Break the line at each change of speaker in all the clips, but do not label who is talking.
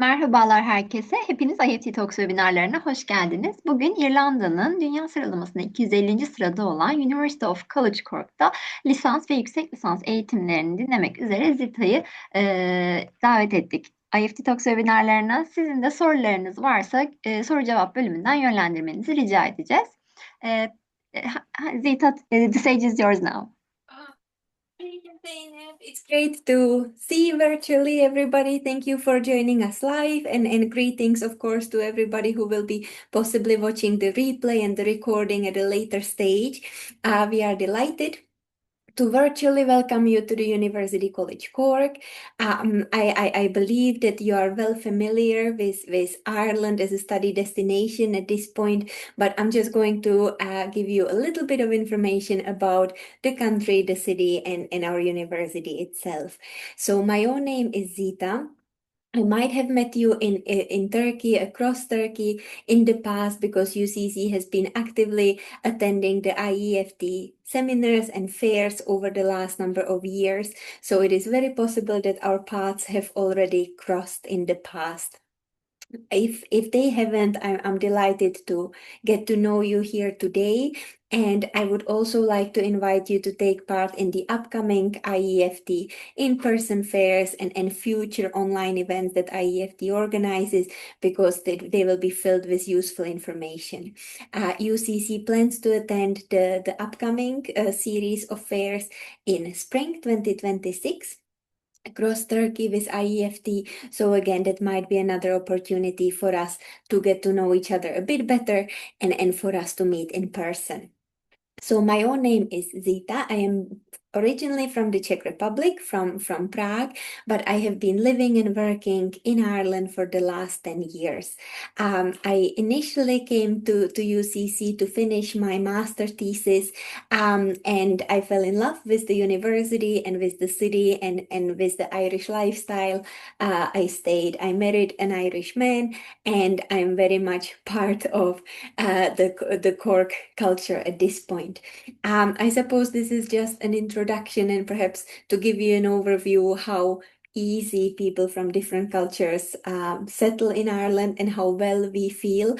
Merhabalar herkese. Hepiniz IEFT Talks webinarlarına hoş geldiniz. Bugün İrlanda'nın dünya sıralamasında 250. sırada olan University of College Cork'ta lisans ve yüksek lisans eğitimlerini dinlemek üzere Zita'yı davet ettik. IEFT Talks webinarlarına sizin de sorularınız varsa soru cevap bölümünden yönlendirmenizi rica edeceğiz. E, Zita, the stage is yours now.
Thank you, Zeynep. It's great to see virtually everybody. Thank you for joining us live, and greetings, of course, to everybody who will be possibly watching the replay and the recording at a later stage. We are delighted to virtually welcome you to the University College Cork. I believe that you are well familiar with Ireland as a study destination at this point, but I'm just going to give you a little bit of information about the country, the city, and our university itself. So my own name is Zita. I might have met you in Turkey, across Turkey in the past, because UCC has been actively attending the IEFT seminars and fairs over the last number of years. So it is very possible that our paths have already crossed in the past. If they haven't, I'm delighted to get to know you here today. And I would also like to invite you to take part in the upcoming IEFT in-person fairs and future online events that IEFT organizes, because they will be filled with useful information. UCC plans to attend the upcoming series of fairs in spring 2026. Across Turkey with IEFT. So again, that might be another opportunity for us to get to know each other a bit better and for us to meet in person. So my own name is Zita. I am originally from the Czech Republic, from Prague, but I have been living and working in Ireland for the last 10 years. I initially came to UCC to finish my master thesis, and I fell in love with the university and with the city and with the Irish lifestyle. I stayed. I married an Irish man, and I'm very much part of the Cork culture at this point. I suppose this is just an introduction, and perhaps to give you an overview how easy people from different cultures settle in Ireland and how well we feel,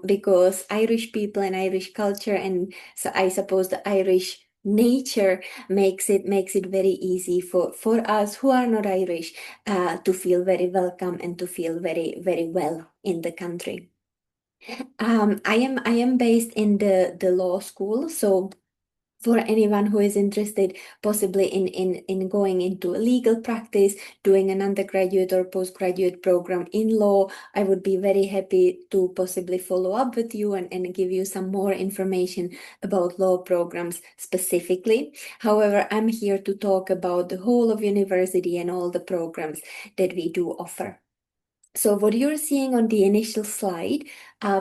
because Irish people and Irish culture, and so I suppose the Irish nature makes it very easy for us who are not Irish to feel very welcome and to feel very, very well in the country. I am based in the law school, so for anyone who is interested possibly in going into legal practice, doing an undergraduate or postgraduate program in law, I would be very happy to possibly follow up with you and give you some more information about law programs specifically. However, I'm here to talk about the whole of university and all the programs that we do offer. So what you're seeing on the initial slide,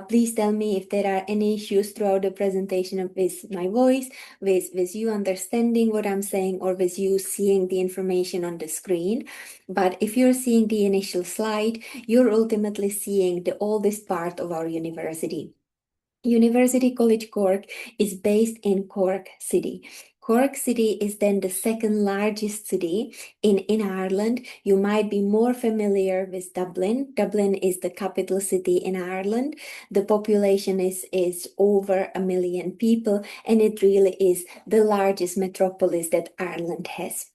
please tell me if there are any issues throughout the presentation with my voice, with you understanding what I'm saying, or with you seeing the information on the screen. But if you're seeing the initial slide, you're ultimately seeing the oldest part of our university. University College Cork is based in Cork City. Cork City is then the second largest city in Ireland. You might be more familiar with Dublin. Dublin is the capital city in Ireland. The population is over 1 million people, and it really is the largest metropolis that Ireland has.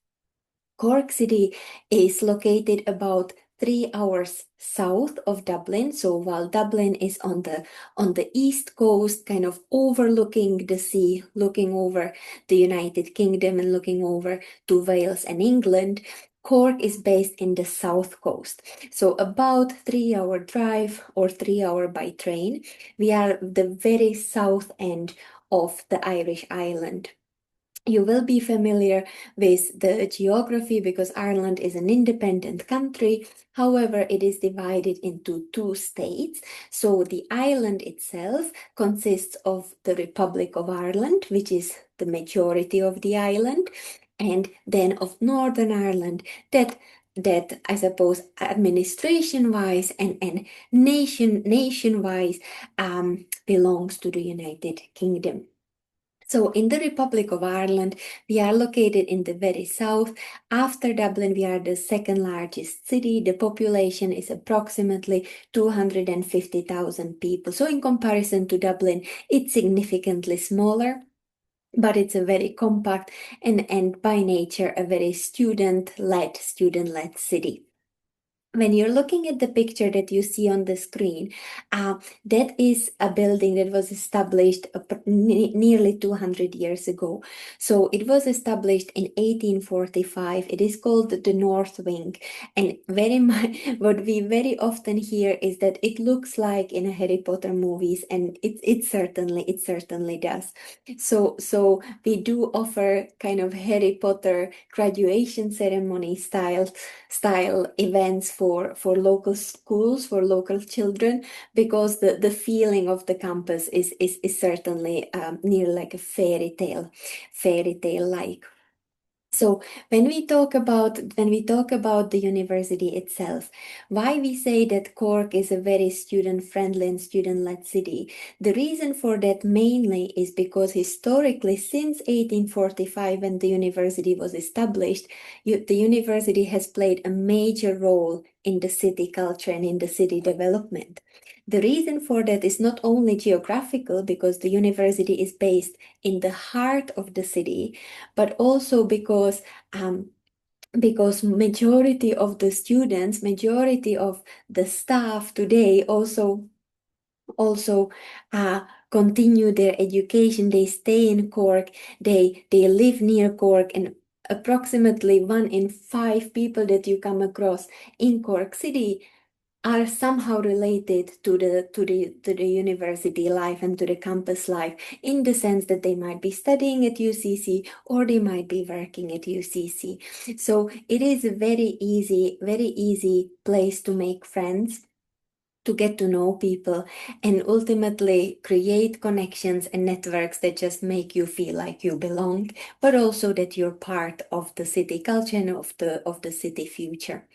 Cork City is located about 3 hours south of Dublin. So while Dublin is on the east coast, kind of overlooking the sea, looking over the United Kingdom and looking over to Wales and England, Cork is based in the south coast. So about 3-hour drive or 3 hour by train. We are the very south end of the Irish island. You will be familiar with the geography because Ireland is an independent country. However, it is divided into 2 states. So the island itself consists of the Republic of Ireland, which is the majority of the island, and then of Northern Ireland, that I suppose administration-wise and nation-wise belongs to the United Kingdom. So in the Republic of Ireland, we are located in the very south. After Dublin, we are the second largest city. The population is approximately 250,000 people. So in comparison to Dublin, it's significantly smaller, but it's a very compact and by nature a very student-led city. When you're looking at the picture that you see on the screen, that is a building that was established nearly 200 years ago. So it was established in 1845. It is called the North Wing. And very much what we very often hear is that it looks like in a Harry Potter movies, and it certainly does. So we do offer kind of Harry Potter graduation ceremony style events for local schools, for local children, because the feeling of the campus is certainly near like a fairy tale like. So when we talk about the university itself, why we say that Cork is a very student-friendly and student-led city, the reason for that mainly is because historically, since 1845, when the university was established, the university has played a major role in the city culture and in the city development. The reason for that is not only geographical, because the university is based in the heart of the city, but also because majority of the students, majority of the staff today also continue their education. They stay in Cork, they live near Cork, and approximately 1 in 5 people that you come across in Cork City are somehow related to the university life and to the campus life, in the sense that they might be studying at UCC or they might be working at UCC. So it is a very easy place to make friends, to get to know people, and ultimately create connections and networks that just make you feel like you belong, but also that you're part of the city culture and of the city future.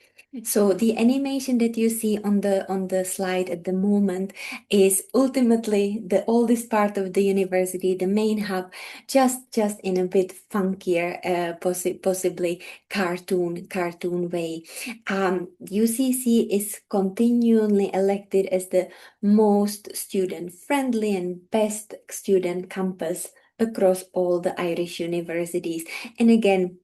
So the animation that you see on the slide at the moment is ultimately the oldest part of the university, the main hub, just in a bit funkier, possibly cartoon way. UCC is continually elected as the most student-friendly and best student campus across all the Irish universities. And again,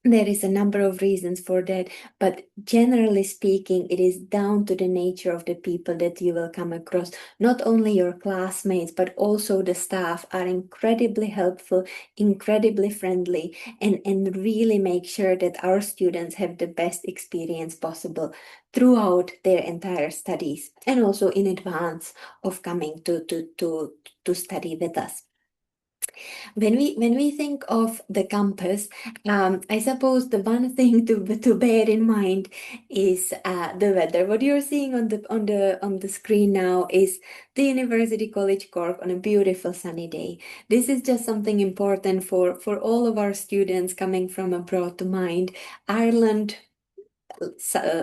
there is a number of reasons for that, but generally speaking, it is down to the nature of the people that you will come across. Not only your classmates, but also the staff are incredibly helpful, incredibly friendly, and really make sure that our students have the best experience possible throughout their entire studies, and also in advance of coming to study with us. When we think of the campus, I suppose the one thing to bear in mind is the weather. What you're seeing on the screen now is the University College Cork on a beautiful sunny day. This is just something important for all of our students coming from abroad to mind. Ireland,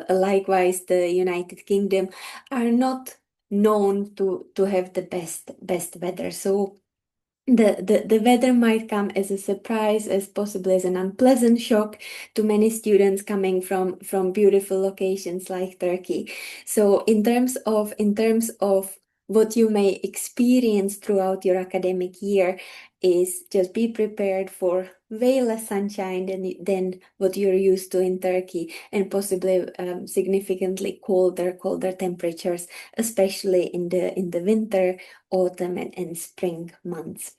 likewise the United Kingdom, are not known to have the best weather. So the weather might come as a surprise, as possibly as an unpleasant shock to many students coming from beautiful locations like Turkey. So in terms of what you may experience throughout your academic year, is just be prepared for way less sunshine than what you're used to in Turkey, and possibly significantly colder temperatures, especially in the winter, autumn, and spring months.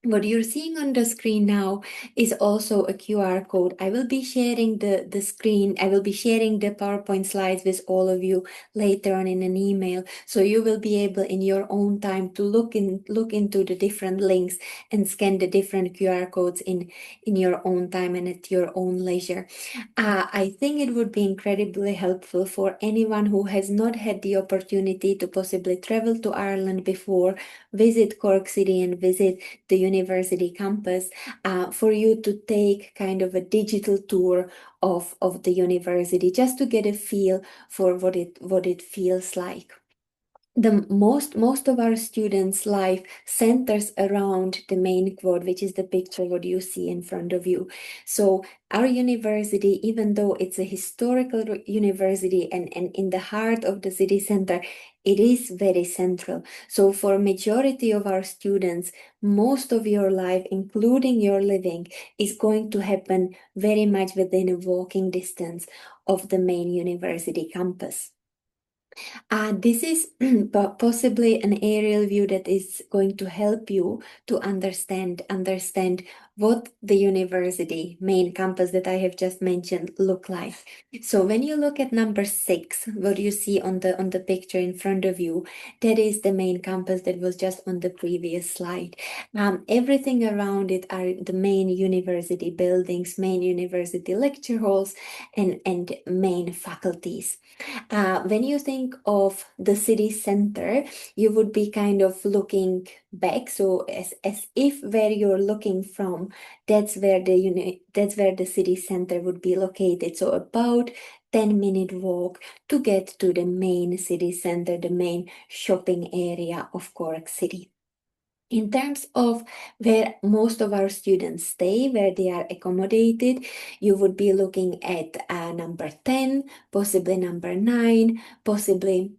What you're seeing on the screen now is also a QR code. I will be sharing the screen. I will be sharing the PowerPoint slides with all of you later on in an email. So you will be able in your own time to look into the different links and scan the different QR codes in your own time and at your own leisure. I think it would be incredibly helpful for anyone who has not had the opportunity to possibly travel to Ireland before, visit Cork City and visit the university campus, for you to take kind of a digital tour of the university, just to get a feel for what it feels like. the most of our students' life centers around the main quad, which is the picture what you see in front of you. So our university, even though it's a historical university and in the heart of the city center, it is very central. So for majority of our students, most of your life, including your living, is going to happen very much within a walking distance of the main university campus. This is possibly an aerial view that is going to help you to understand what the university main campus that I have just mentioned look like. So when you look at number 6, what you see on the picture in front of you, that is the main campus that was just on the previous slide. Everything around it are the main university buildings, main university lecture halls, and main faculties. When you think of the city center, you would be kind of looking back. So as if where you're looking from, that's where the city center would be located. So about 10-minute walk to get to the main city center, the main shopping area of Cork City. In terms of where most of our students stay, where they are accommodated, you would be looking at number 10, possibly number 9, possibly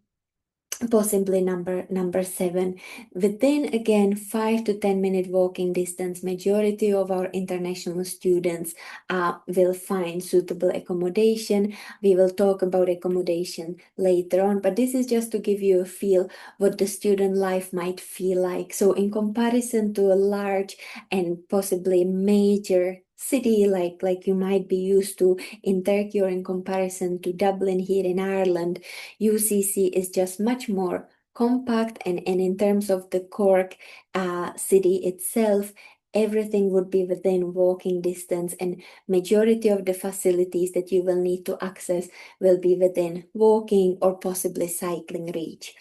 number 7. Within, again, 5 to 10-minute walking distance, majority of our international students will find suitable accommodation. We will talk about accommodation later on, but this is just to give you a feel what the student life might feel like. So in comparison to a large and possibly major city like you might be used to in Turkey, or in comparison to Dublin here in Ireland, UCC is just much more compact, and in terms of the Cork city itself, everything would be within walking distance, and majority of the facilities that you will need to access will be within walking or possibly cycling reach.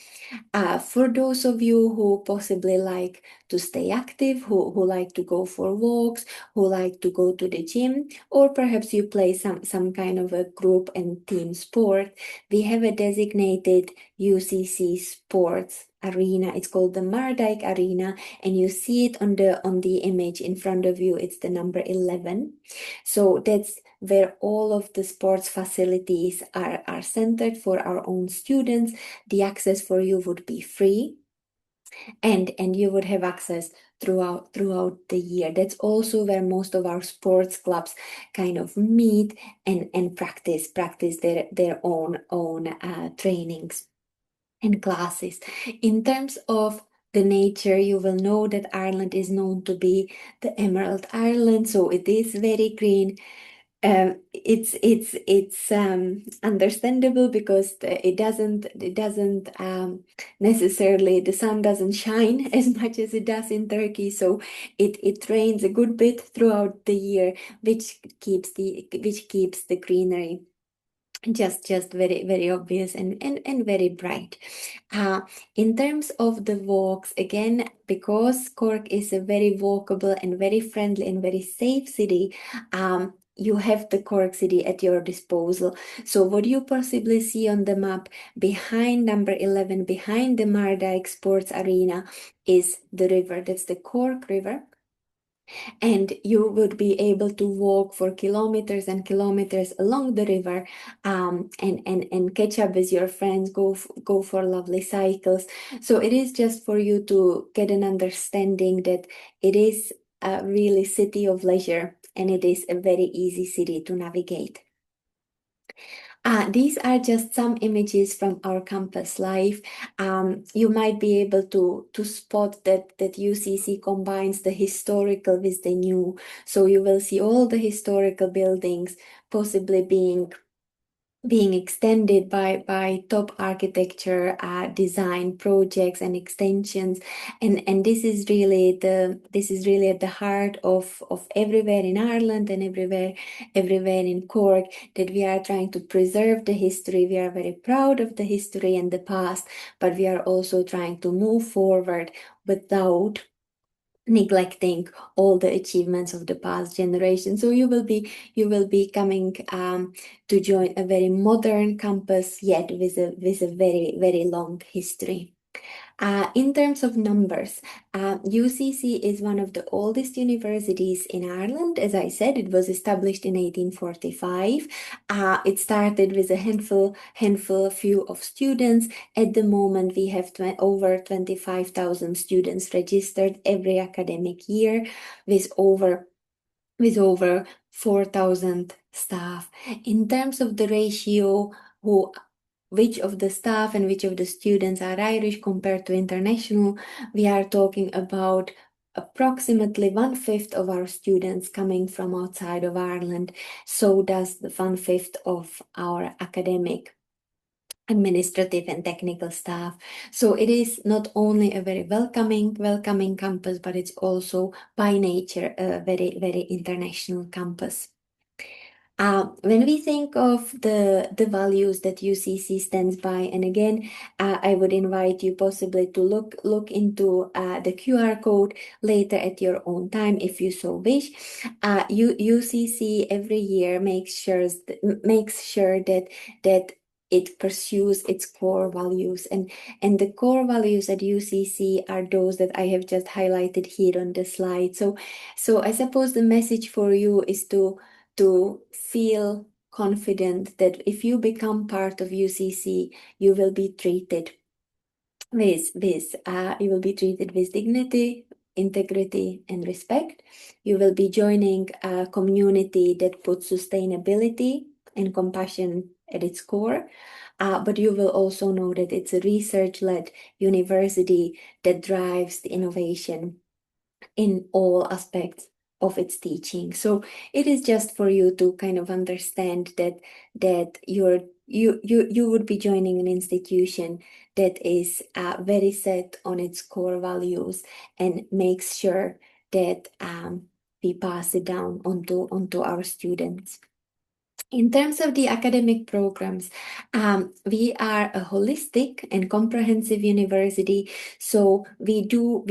For those of you who possibly like to stay active, who like to go for walks, who like to go to the gym, or perhaps you play some kind of a group and team sport, we have a designated UCC sports arena. It's called the Mardyke Arena, and you see it on the image in front of you. It's the number 11. So that's where all of the sports facilities are centered for our own students. The access for you would be free, and you would have access throughout the year. That's also where most of our sports clubs kind of meet and practice their own trainings and classes. In terms of the nature, you will know that Ireland is known to be the Emerald Island, so it is very green. It's understandable because it doesn't necessarily, the sun doesn't shine as much as it does in Turkey, so it rains a good bit throughout the year, which keeps the greenery just very, very obvious and very bright. In terms of the walks, again, because Cork is a very walkable and very friendly and very safe city, you have the Cork City at your disposal. So what you possibly see on the map behind number 11, behind the Mardyke Sports Arena, is the river. That's the Cork River. And you would be able to walk for kilometers and kilometers along the river, and catch up with your friends, go for lovely cycles. So it is just for you to get an understanding that it is a really city of leisure, and it is a very easy city to navigate. These are just some images from our campus life. You might be able to spot that UCC combines the historical with the new. So you will see all the historical buildings possibly being extended by top architecture, design projects and extensions, and this is really at the heart of everywhere in Ireland and everywhere in Cork, that we are trying to preserve the history. We are very proud of the history and the past, but we are also trying to move forward without neglecting all the achievements of the past generation. So you will be coming to join a very modern campus, yet with a very, very long history. In terms of numbers, UCC is one of the oldest universities in Ireland. As I said, it was established in 1845. It started with a few of students. At the moment, we have over 25,000 students registered every academic year, with over 4,000 staff. In terms of the ratio, which of the staff and which of the students are Irish compared to international, we are talking about approximately 1/5 of our students coming from outside of Ireland. So does the 1/5 of our academic, administrative and technical staff. So it is not only a very welcoming campus, but it's also by nature a very international campus. When we think of the values that UCC stands by, and again, I would invite you possibly to look into the QR code later at your own time if you so wish. UCC every year makes sure that it pursues its core values, and the core values at UCC are those that I have just highlighted here on the slide. So I suppose the message for you is to feel confident that if you become part of UCC, you will be treated with dignity, integrity, and respect. You will be joining a community that puts sustainability and compassion at its core. But you will also know that it's a research-led university that drives the innovation in all aspects of its teaching. So it is just for you to kind of understand that you would be joining an institution that is very set on its core values and makes sure that we pass it down onto our students. In terms of the academic programs, we are a holistic and comprehensive university, so we do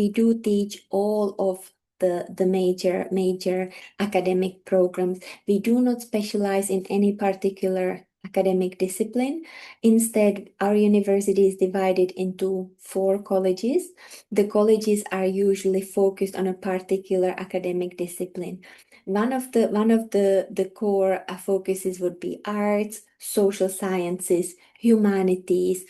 teach all of the major academic programs. We do not specialize in any particular academic discipline. Instead, our university is divided into 4 colleges. The colleges are usually focused on a particular academic discipline. One of the core focuses would be arts, social sciences, humanities.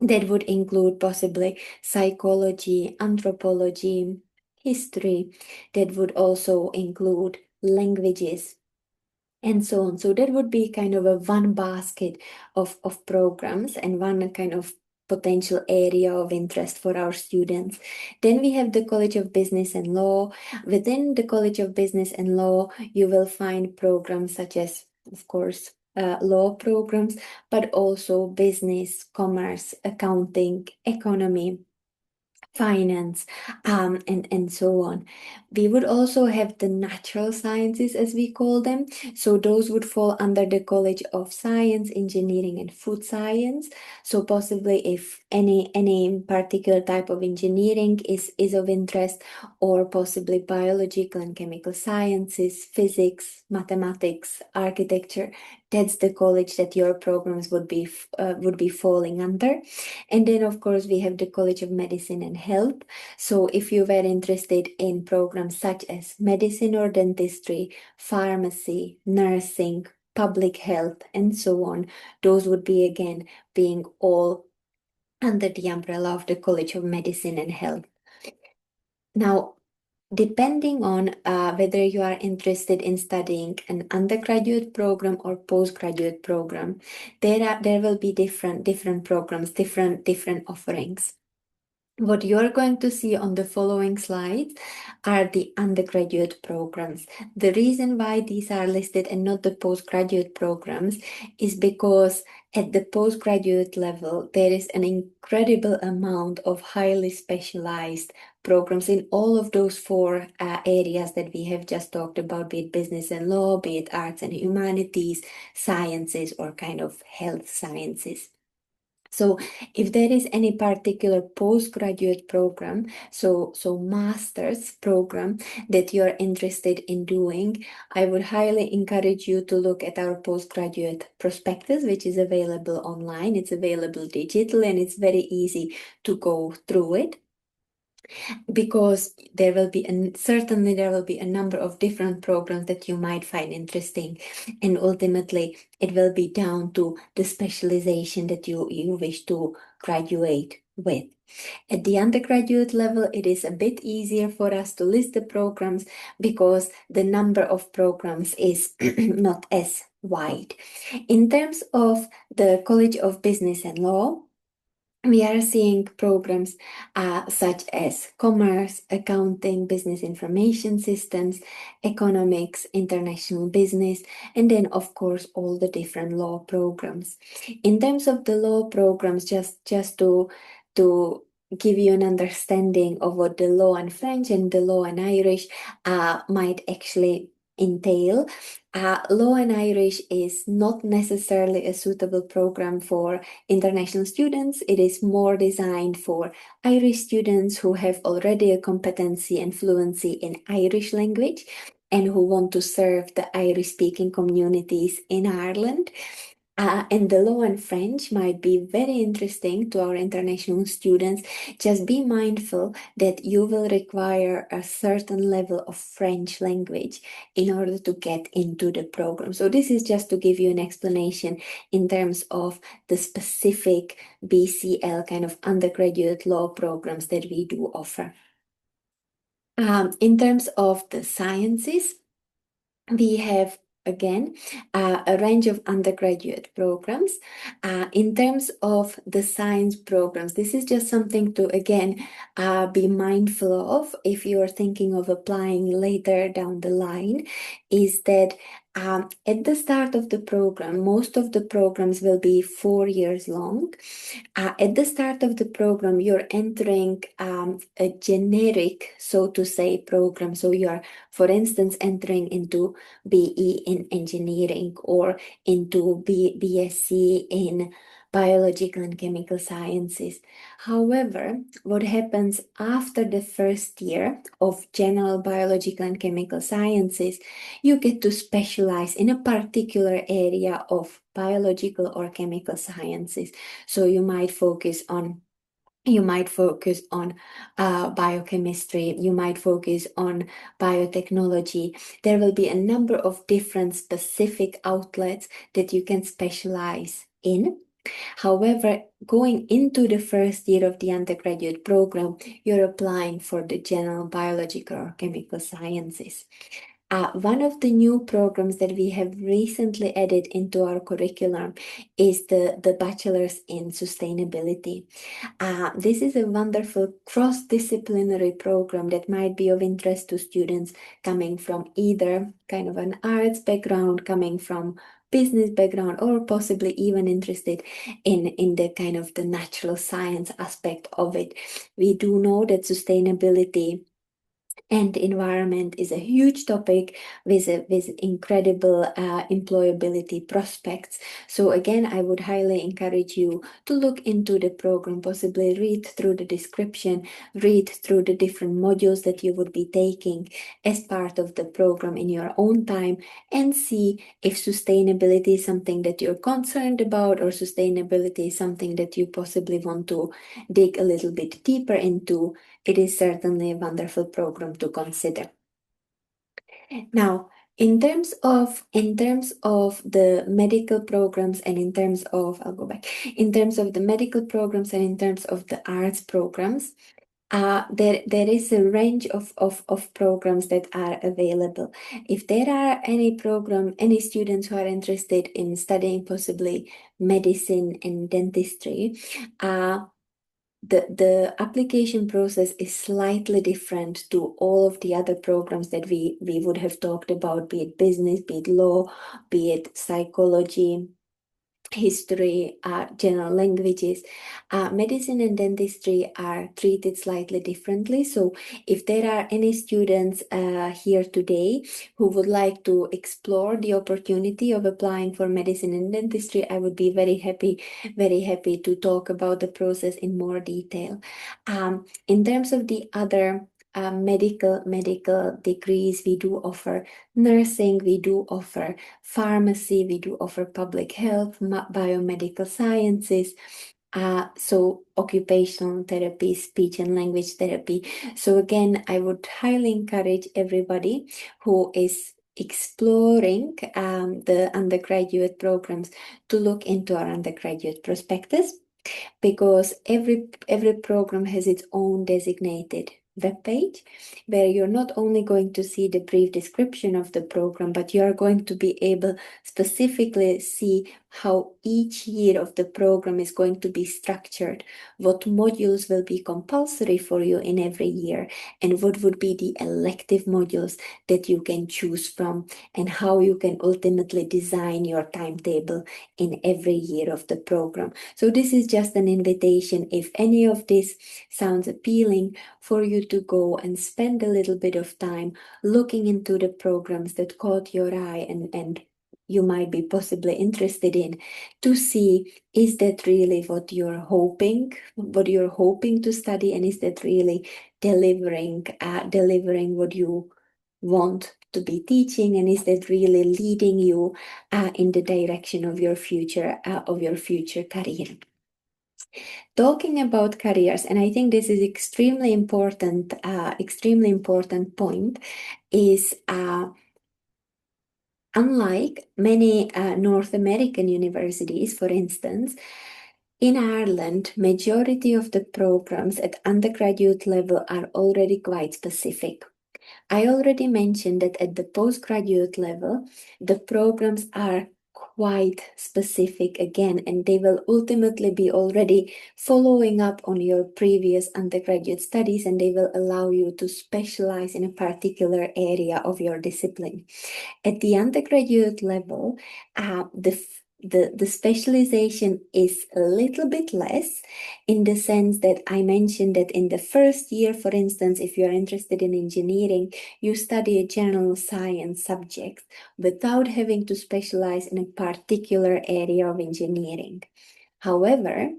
That would include possibly psychology, anthropology, history. That would also include languages, and so on. So that would be kind of a one basket of programs and one kind of potential area of interest for our students. Then we have the College of Business and Law. Within the College of Business and Law, you will find programs such as, of course, law programs, but also business, commerce, accounting, economy, finance, and so on. We would also have the natural sciences, as we call them. So those would fall under the College of Science, Engineering, and Food Science. So possibly if any particular type of engineering is of interest, or possibly biological and chemical sciences, physics, mathematics, architecture, that's the college that your programs would be falling under. And then, of course, we have the College of Medicine and Health. So if you were interested in programs such as medicine or dentistry, pharmacy, nursing, public health, and so on, those would be, again, being all under the umbrella of the College of Medicine and Health. Now, depending on whether you are interested in studying an undergraduate program or postgraduate program, there will be different programs, different offerings. What you're going to see on the following slides are the undergraduate programs. The reason why these are listed and not the postgraduate programs is because at the postgraduate level, there is an incredible amount of highly specialized programs in all of those 4 areas that we have just talked about, be it business and law, be it arts and humanities, sciences, or kind of health sciences. So if there is any particular postgraduate program, so master's program that you're interested in doing, I would highly encourage you to look at our postgraduate prospectus, which is available online. It's available digital and it's very easy to go through it, because there will be certainly there will be a number of different programs that you might find interesting, and ultimately it will be down to the specialization that you wish to graduate with. At the undergraduate level, it is a bit easier for us to list the programs because the number of programs is not as wide. In terms of the College of Business and Law, we are seeing programs such as commerce, accounting, business information systems, economics, international business, and then of course all the different law programs. In terms of the law programs, just to give you an understanding of what the law in French and the law in Irish might actually entail. Law in Irish is not necessarily a suitable program for international students. It is more designed for Irish students who have already a competency and fluency in Irish language and who want to serve the Irish-speaking communities in Ireland. And the law in French might be very interesting to our international students. Just be mindful that you will require a certain level of French language in order to get into the program. So this is just to give you an explanation in terms of the specific BCL kind of undergraduate law programs that we do offer. In terms of the sciences, we have again a range of undergraduate programs. In terms of the science programs, this is just something to again be mindful of if you are thinking of applying later down the line, is that at the start of the program, most of the programs will be 4 years long. At the start of the program, you're entering a generic, so to say, program. So you are, for instance, entering into BE in engineering or into BSc in biological and chemical sciences. However, what happens after the first year of general biological and chemical sciences, you get to specialize in a particular area of biological or chemical sciences. So you might focus on biochemistry, you might focus on biotechnology. There will be a number of different specific outlets that you can specialize in. However, going into the first year of the undergraduate program, you're applying for the general biological or chemical sciences. One of the new programs that we have recently added into our curriculum is the Bachelor's in Sustainability. This is a wonderful cross-disciplinary program that might be of interest to students coming from either kind of an arts background, coming from business background, or possibly even interested in the kind of the natural science aspect of it. We do know that sustainability and environment is a huge topic with incredible employability prospects. So again, I would highly encourage you to look into the program, possibly read through the description, read through the different modules that you would be taking as part of the program in your own time, and see if sustainability is something that you're concerned about, or sustainability is something that you possibly want to dig a little bit deeper into. It is certainly a wonderful program to consider. Now, in terms of the medical programs, and in terms of in terms of the medical programs and in terms of the arts programs, there is a range of programs that are available. If there are any students who are interested in studying possibly medicine and dentistry, the application process is slightly different to all of the other programs that we would have talked about, be it business, be it law, be it psychology, history, general languages. Medicine and dentistry are treated slightly differently. So if there are any students here today who would like to explore the opportunity of applying for medicine and dentistry, I would be very happy to talk about the process in more detail. In terms of the other medical degrees, we do offer nursing, we do offer pharmacy, we do offer public health, biomedical sciences, so occupational therapy, speech and language therapy. So again, I would highly encourage everybody who is exploring the undergraduate programs to look into our undergraduate prospectus, because every program has its own designated webpage where you're not only going to see the brief description of the program, but you are going to be able specifically see how each year of the program is going to be structured, what modules will be compulsory for you in every year, and what would be the elective modules that you can choose from, and how you can ultimately design your timetable in every year of the program. So this is just an invitation, if any of this sounds appealing, for you to go and spend a little bit of time looking into the programs that caught your eye and you might be possibly interested in, to see, is that really what you're hoping to study, and is that really delivering what you want to be teaching, and is that really leading you in the direction of your future career. Talking about careers, and I think this is extremely important point, is unlike many North American universities, for instance, in Ireland, majority of the programs at undergraduate level are already quite specific. I already mentioned that at the postgraduate level, the programs are quite specific again, and they will ultimately be already following up on your previous undergraduate studies, and they will allow you to specialize in a particular area of your discipline. At the undergraduate level, the specialization is a little bit less, in the sense that I mentioned that in the first year, for instance, if you're interested in engineering, you study a general science subject without having to specialize in a particular area of engineering. However,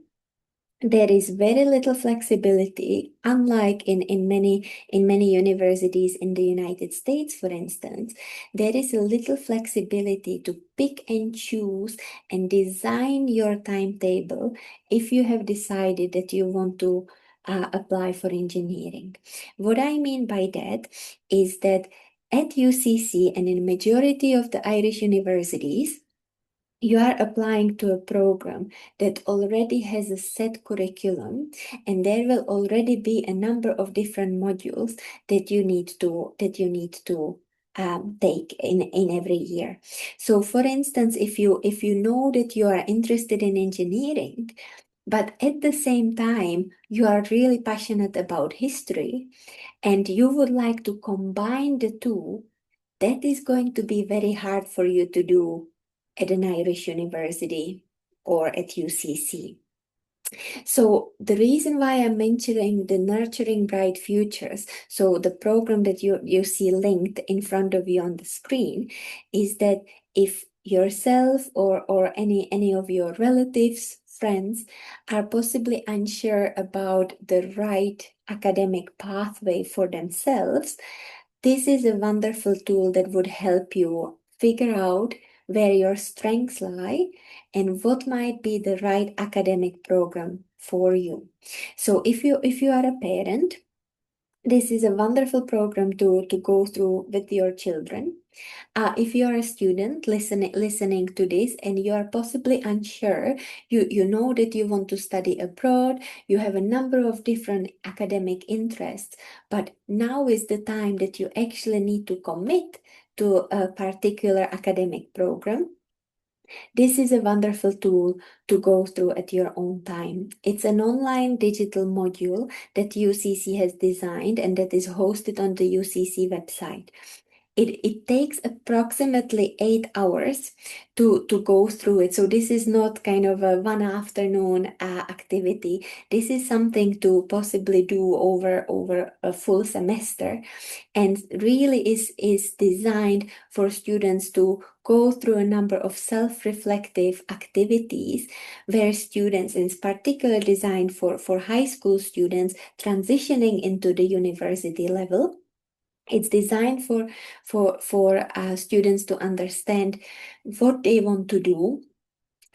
there is very little flexibility, unlike in many universities in the United States, for instance. There is a little flexibility to pick and choose and design your timetable if you have decided that you want to apply for engineering. What I mean by that is that at UCC and in majority of the Irish universities, you are applying to a program that already has a set curriculum, and there will already be a number of different modules that you need to take in every year. So for instance, if you know that you are interested in engineering, but at the same time you are really passionate about history and you would like to combine the two, that is going to be very hard for you to do at an Irish university or at UCC. So the reason why I'm mentioning the Nurturing Bright Futures, so the program that you see linked in front of you on the screen, is that if yourself or any of your relatives, friends are possibly unsure about the right academic pathway for themselves, this is a wonderful tool that would help you figure out where your strengths lie and what might be the right academic program for you. So if you are a parent, this is a wonderful program to go through with your children. If you are a student listening to this and you are possibly unsure, you know that you want to study abroad, you have a number of different academic interests, but now is the time that you actually need to commit to a particular academic program. This is a wonderful tool to go through at your own time. It's an online digital module that UCC has designed and that is hosted on the UCC website. it takes approximately 8 hours to go through it. So this is not kind of a one afternoon activity. This is something to possibly do over a full semester, and really is designed for students to go through a number of self-reflective activities where students, and it's particularly designed for high school students transitioning into the university level. It's designed for students to understand what they want to do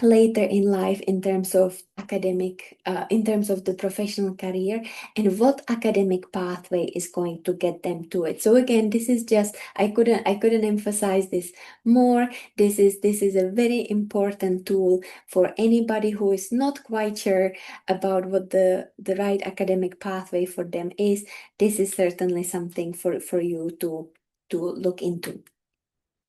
later in life in terms of academic, in terms of the professional career, and what academic pathway is going to get them to it. So again, this is just, I couldn't emphasize this more. This is a very important tool for anybody who is not quite sure about what the right academic pathway for them is. This is certainly something for you to look into.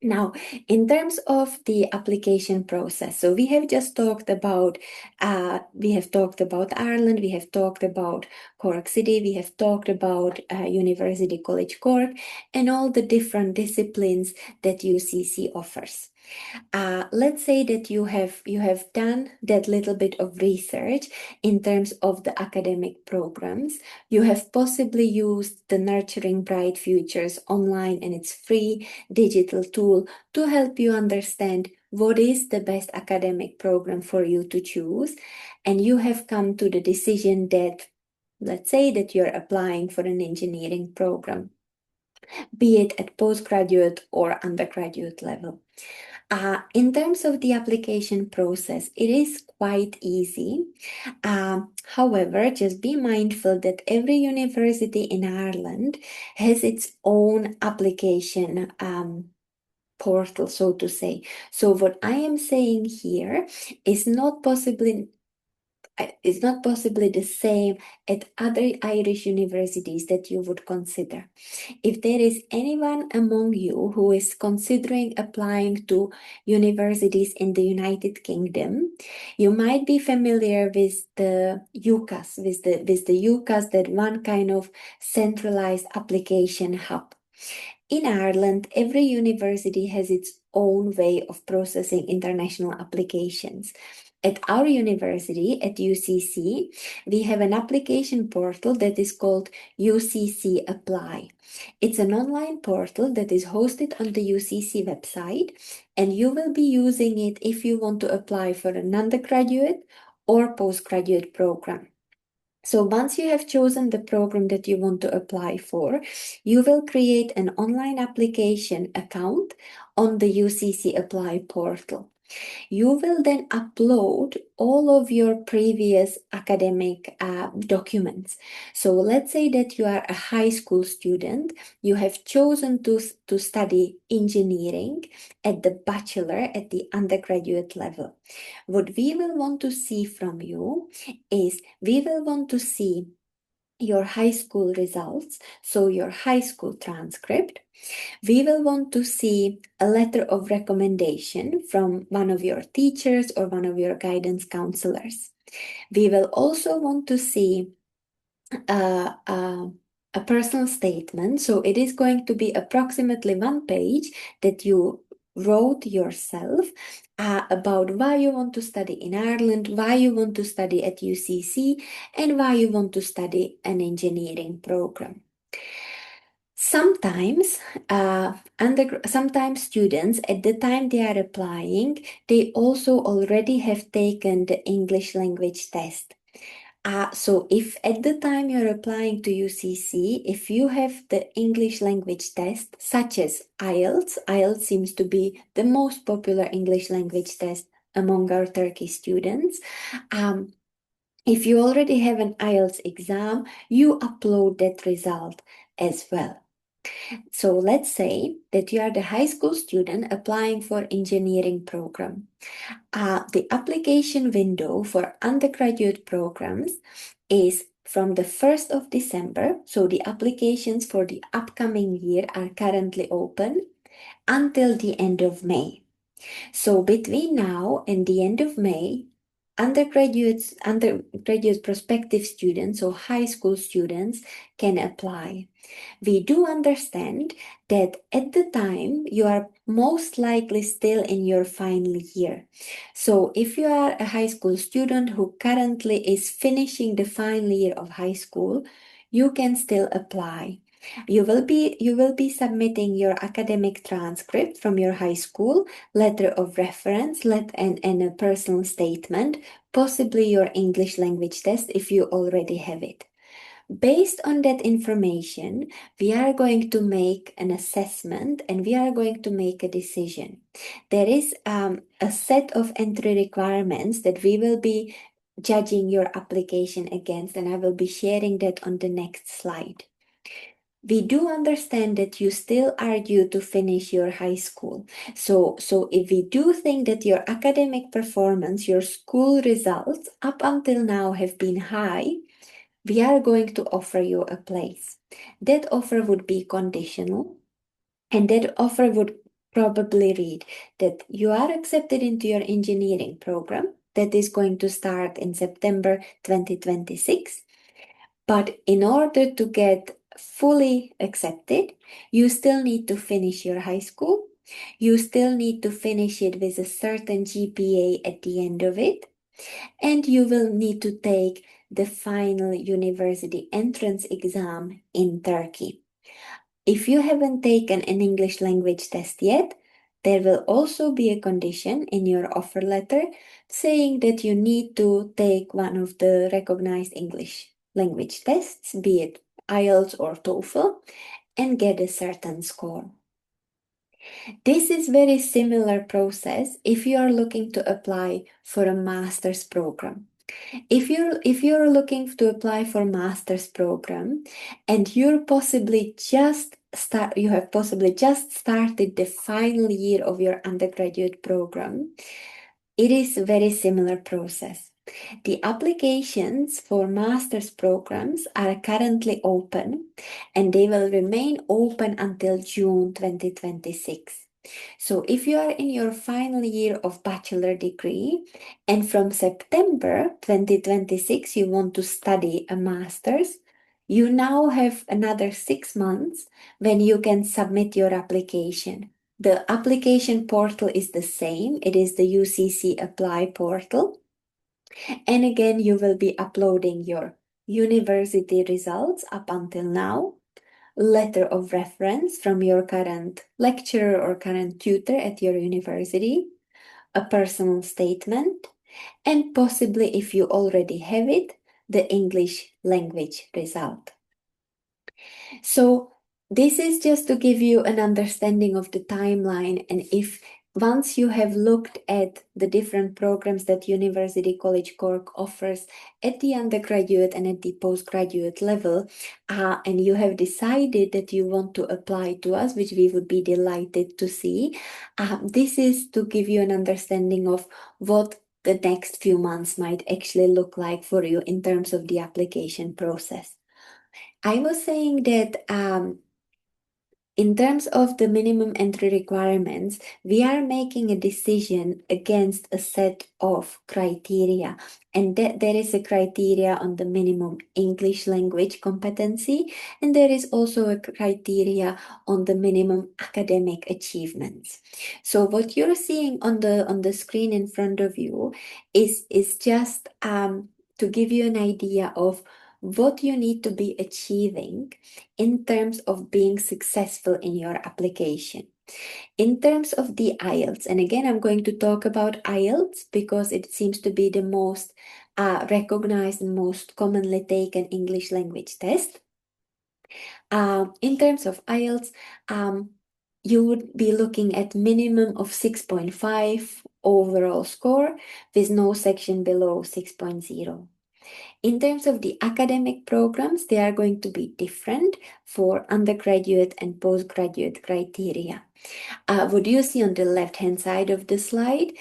Now, in terms of the application process, so we have just talked about, Ireland, we have talked about Cork City, we have talked about University College Cork, and all the different disciplines that UCC offers. Let's say that you have done that little bit of research in terms of the academic programs. You have possibly used the Nurturing Bright Futures online and its free digital tool to help you understand what is the best academic program for you to choose. And you have come to the decision that, let's say that you're applying for an engineering program, be it at postgraduate or undergraduate level. In terms of the application process, it is quite easy. However, just be mindful that every university in Ireland has its own application portal, so to say. So what I am saying here is not possibly the same at other Irish universities that you would consider. If there is anyone among you who is considering applying to universities in the United Kingdom, you might be familiar with the UCAS, with the UCAS, that one kind of centralized application hub. In Ireland, every university has its own way of processing international applications. At our university, at UCC, we have an application portal that is called UCC Apply. It's an online portal that is hosted on the UCC website, and you will be using it if you want to apply for an undergraduate or postgraduate program. So once you have chosen the program that you want to apply for, you will create an online application account on the UCC Apply portal. You will then upload all of your previous academic documents. So let's say that you are a high school student, you have chosen to study engineering at the bachelor, at the undergraduate level. What we will want to see from you is we will want to see your high school results, so your high school transcript. We will want to see a letter of recommendation from one of your teachers or one of your guidance counselors. We will also want to see a personal statement. So it is going to be approximately 1 page that you wrote yourself about why you want to study in Ireland, why you want to study at UCC, and why you want to study an engineering program. Sometimes, sometimes students, at the time they are applying, they also already have taken the English language test. So if at the time you're applying to UCC, if you have the English language test, such as IELTS seems to be the most popular English language test among our Turkish students. If you already have an IELTS exam, you upload that result as well. So let's say that you are the high school student applying for engineering program. The application window for undergraduate programs is from the 1st of December. So the applications for the upcoming year are currently open until the end of May. So between now and the end of May, undergraduate prospective students, or high school students, can apply. We do understand that at the time you are most likely still in your final year. So if you are a high school student who currently is finishing the final year of high school, you can still apply. You will be submitting your academic transcript from your high school, letter of reference, and a personal statement, possibly your English language test if you already have it. Based on that information, we are going to make an assessment and we are going to make a decision. There is a set of entry requirements that we will be judging your application against, and I will be sharing that on the next slide. We do understand that you still are due to finish your high school. So if we do think that your academic performance, your school results up until now have been high, we are going to offer you a place. That offer would be conditional, and that offer would probably read that you are accepted into your engineering program that is going to start in September 2026. But in order to get fully accepted, you still need to finish your high school. You still need to finish it with a certain GPA at the end of it. And you will need to take the final university entrance exam in Turkey. If you haven't taken an English language test yet, there will also be a condition in your offer letter saying that you need to take one of the recognized English language tests, be it IELTS or TOEFL, and get a certain score. This is very similar process if you are looking to apply for a master's program. If you're looking to apply for master's program and you have possibly just started the final year of your undergraduate program, it is a very similar process. The applications for master's programs are currently open and they will remain open until June 2026. So if you are in your final year of bachelor degree and from September 2026 you want to study a master's, you now have another 6 months when you can submit your application. The application portal is the same. It is the UCC Apply portal. And again, you will be uploading your university results up until now, letter of reference from your current lecturer or current tutor at your university, a personal statement, and possibly, if you already have it, the English language result. So this is just to give you an understanding of the timeline, and if once you have looked at the different programs that University College Cork offers at the undergraduate and at the postgraduate level, and you have decided that you want to apply to us, which we would be delighted to see, this is to give you an understanding of what the next few months might actually look like for you in terms of the application process. I was saying that in terms of the minimum entry requirements, we are making a decision against a set of criteria, and there is a criteria on the minimum English language competency, and there is also a criteria on the minimum academic achievements. So what you're seeing on the screen in front of you is just to give you an idea of what you need to be achieving in terms of being successful in your application. In terms of the IELTS, and again, I'm going to talk about IELTS because it seems to be the most recognized and most commonly taken English language test. In terms of IELTS, you would be looking at minimum of 6.5 overall score with no section below 6.0. In terms of the academic programs, they are going to be different for undergraduate and postgraduate criteria. What you see on the left-hand side of the slide,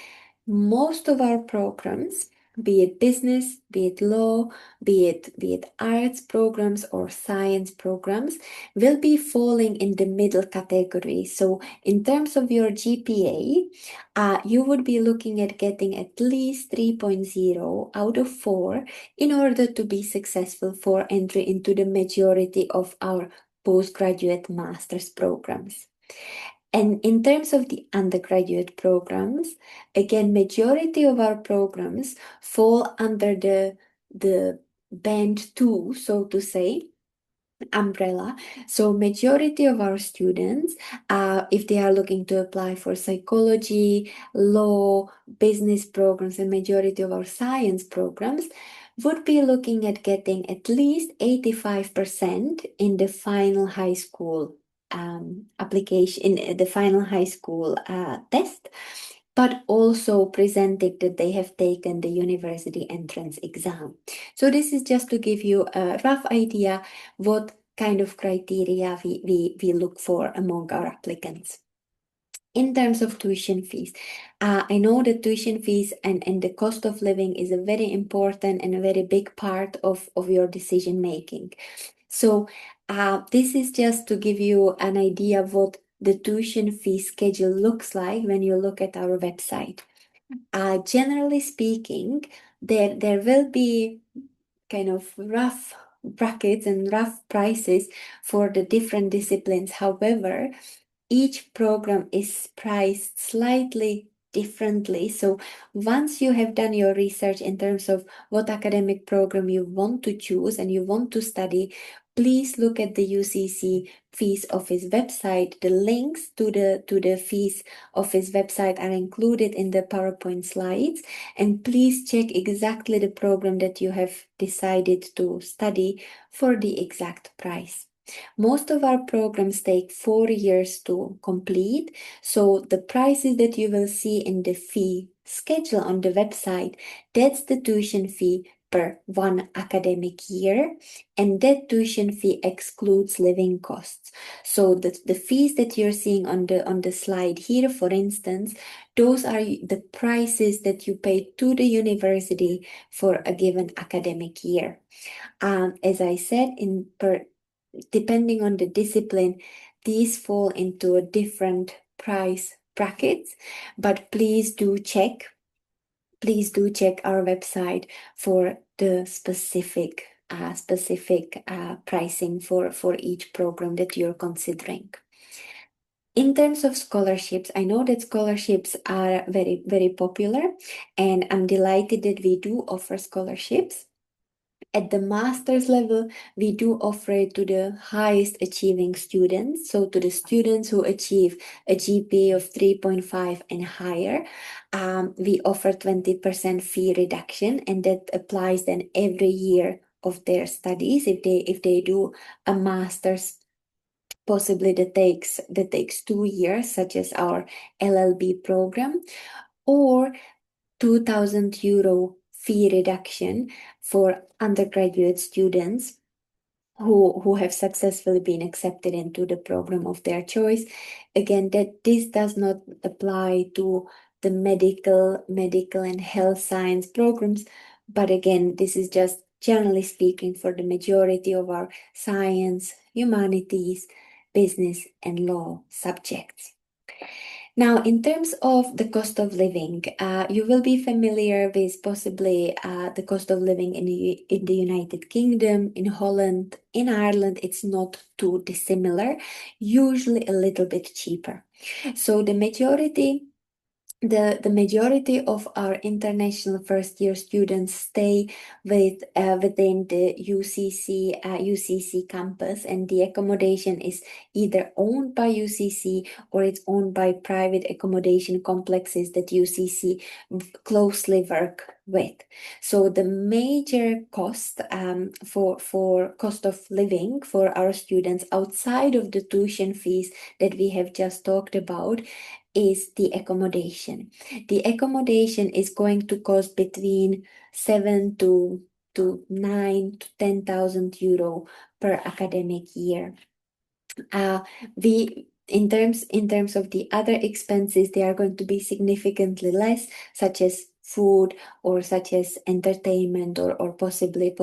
most of our programs be it business, be it law, be it arts programs or science programs, will be falling in the middle category. So in terms of your GPA, you would be looking at getting at least 3.0 out of 4 in order to be successful for entry into the majority of our postgraduate master's programs. And in terms of the undergraduate programs, again, majority of our programs fall under the band 2, so to say, umbrella. So majority of our students, if they are looking to apply for psychology, law, business programs, and majority of our science programs, would be looking at getting at least 85% in the final high school application, in the final high school test, but also presenting that they have taken the university entrance exam. So this is just to give you a rough idea what kind of criteria we look for among our applicants. In terms of tuition fees, I know that tuition fees and the cost of living is a very important and a very big part of your decision making. So this is just to give you an idea of what the tuition fee schedule looks like when you look at our website. Generally speaking, there will be kind of rough brackets and rough prices for the different disciplines. However, each program is priced slightly differently. So once you have done your research in terms of what academic program you want to choose and you want to study, please look at the UCC Fees Office website. The links to the Fees Office website are included in the PowerPoint slides. And please check exactly the program that you have decided to study for the exact price. Most of our programs take 4 years to complete, so the prices that you will see in the fee schedule on the website, that's the tuition fee per 1 academic year, and that tuition fee excludes living costs. So the fees that you're seeing on the slide here, for instance, those are the prices that you pay to the university for a given academic year. As I said, depending on the discipline, these fall into a different price brackets, but please do check our website for the specific pricing for each program that you're considering. In terms of scholarships, I know that scholarships are very, very popular, and I'm delighted that we do offer scholarships. At the master's level, we do offer it to the highest achieving students. So to the students who achieve a GPA of 3.5 and higher, we offer 20% fee reduction, and that applies then every year of their studies. If they do a master's, possibly that takes 2 years, such as our LLB program, or 2,000 euro fee reduction for undergraduate students who have successfully been accepted into the program of their choice. Again, that this does not apply to the medical and health science programs, but again, this is just generally speaking for the majority of our science, humanities, business, and law subjects. Now, in terms of the cost of living, you will be familiar with possibly the cost of living in the United Kingdom, in Holland, in Ireland. It's not too dissimilar, usually a little bit cheaper. So the majority of our international first-year students stay within the UCC campus, and the accommodation is either owned by UCC or it's owned by private accommodation complexes that UCC closely work with. So the major cost for cost of living for our students outside of the tuition fees that we have just talked about is the accommodation. The accommodation is going to cost between 7 to 9 to 10,000 euro per academic year. In terms of the other expenses, they are going to be significantly less, such as food or such as entertainment or possibly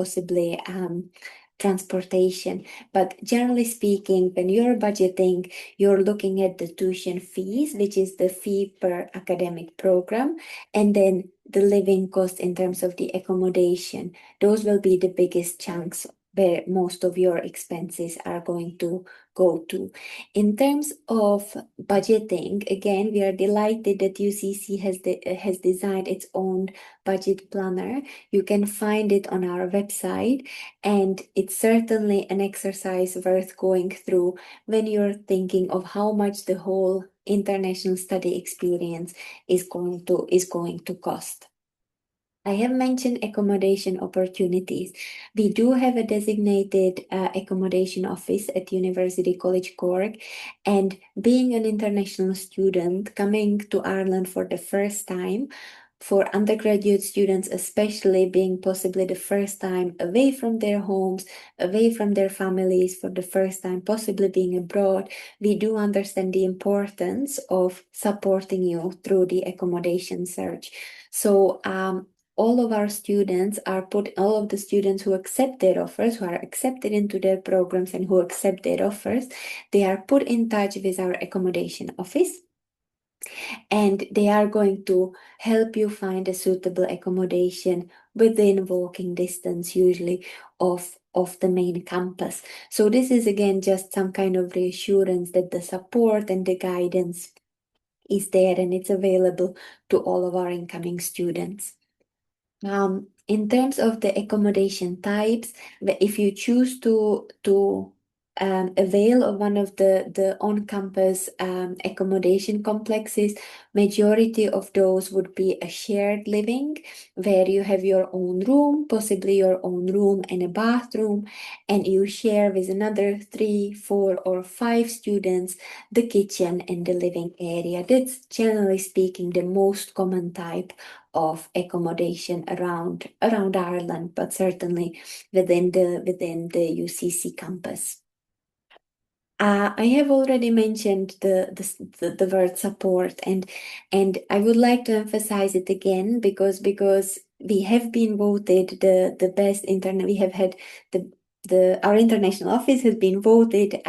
transportation. But generally speaking, when you're budgeting, you're looking at the tuition fees, which is the fee per academic program, and then the living cost in terms of the accommodation. Those will be the biggest chunks where most of your expenses are going to go to. In terms of budgeting, again, we are delighted that UCC has designed its own budget planner. You can find it on our website, and it's certainly an exercise worth going through when you're thinking of how much the whole international study experience is going to cost. I have mentioned accommodation opportunities. We do have a designated accommodation office at University College Cork, and being an international student coming to Ireland for the first time, for undergraduate students especially, being possibly the first time away from their homes, away from their families, for the first time possibly being abroad, we do understand the importance of supporting you through the accommodation search. So all of the students who accept their offers, who are accepted into their programs and who accept their offers, they are put in touch with our accommodation office, and they are going to help you find a suitable accommodation within walking distance, usually of the main campus. So this is again just some kind of reassurance that the support and the guidance is there and it's available to all of our incoming students. In terms of the accommodation types, if you choose to avail of one of the on-campus accommodation complexes, majority of those would be a shared living where you have your own room, possibly your own room and a bathroom, and you share with another 3, 4, or 5 students the kitchen and the living area. That's generally speaking the most common type of accommodation around Ireland, but certainly within the UCC campus. I have already mentioned the word support, and I would like to emphasize it again because we have been voted the best internet. We have had our international office has been voted